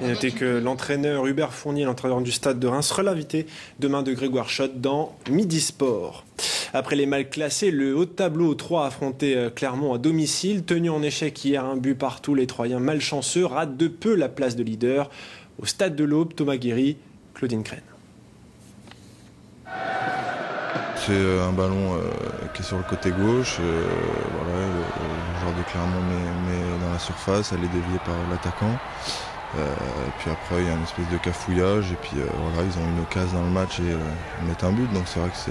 Et notez que l'entraîneur Hubert Fournier, l'entraîneur du Stade de Reims, sera l'invité demain de Grégoire Schott dans Midi Sport. Après les mal classés, le haut de tableau 3 a affronté Clermont à domicile. Tenu en échec hier, un but partout, les Troyens malchanceux ratent de peu la place de leader. Au Stade de l'Aube, Thomas Guéry, Claudine Crène. C'est un ballon qui est sur le côté gauche. Voilà, le joueur de Clermont met dans la surface, elle est déviée par l'attaquant. Puis après, il y a une espèce de cafouillage. Et puis voilà, ils ont une occasion dans le match et ils mettent un but. Donc c'est vrai que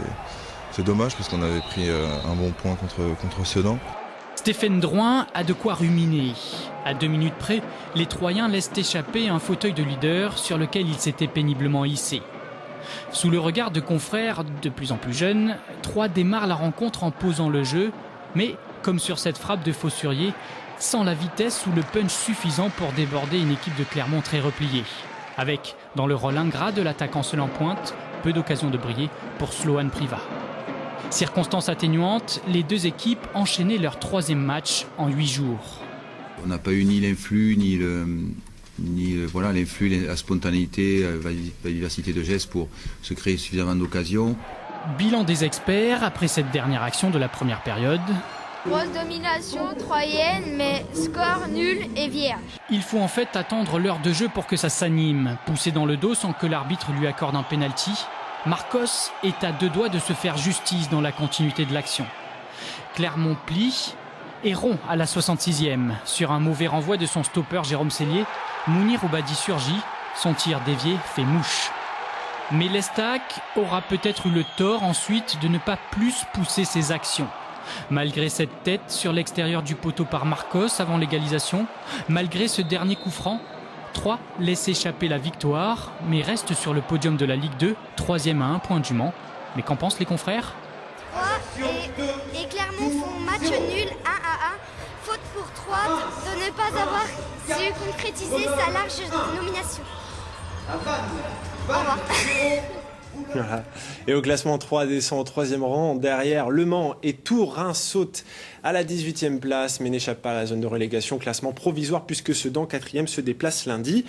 c'est dommage parce qu'on avait pris un bon point contre Sedan. Stéphane Drouin a de quoi ruminer. À 2 minutes près, les Troyens laissent échapper un fauteuil de leader sur lequel il s'était péniblement hissé. Sous le regard de confrères de plus en plus jeunes, Troyes démarre la rencontre en posant le jeu, mais, comme sur cette frappe de Faussurier, sans la vitesse ou le punch suffisant pour déborder une équipe de Clermont très repliée. Avec, dans le rôle ingrat de l'attaquant seul en pointe, peu d'occasions de briller pour Sloan Privat. Circonstance atténuante, les deux équipes enchaînaient leur 3e match en 8 jours. On n'a pas eu ni l'influx, ni voilà, l'influx, la spontanéité, la diversité de gestes pour se créer suffisamment d'occasions. Bilan des experts après cette dernière action de la première période. Grosse domination troyenne, mais score nul et vierge. Il faut en fait attendre l'heure de jeu pour que ça s'anime. Poussé dans le dos sans que l'arbitre lui accorde un pénalty, Marcos est à 2 doigts de se faire justice dans la continuité de l'action. Clermont plie et rompt à la 66e. Sur un mauvais renvoi de son stopper Jérôme Cellier, Mounir Oubadi surgit, son tir dévié fait mouche. Mais l'Estac aura peut-être eu le tort ensuite de ne pas plus pousser ses actions. Malgré cette tête sur l'extérieur du poteau par Marcos avant l'égalisation, malgré ce dernier coup franc, Troyes laisse échapper la victoire, mais reste sur le podium de la Ligue 2, 3e à 1 point du Mans. Mais qu'en pensent les confrères? Troyes et Clermont font match nul 1-1. Faute pour Troyes de ne pas avoir su concrétiser sa large nomination. Au revoir. Voilà. Et au classement, 3 descend au 3e rang. Derrière, Le Mans et Tours, Reims saute à la 18e place, mais n'échappe pas à la zone de relégation. Classement provisoire puisque Sedan, 4e, se déplace lundi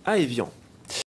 à Évian.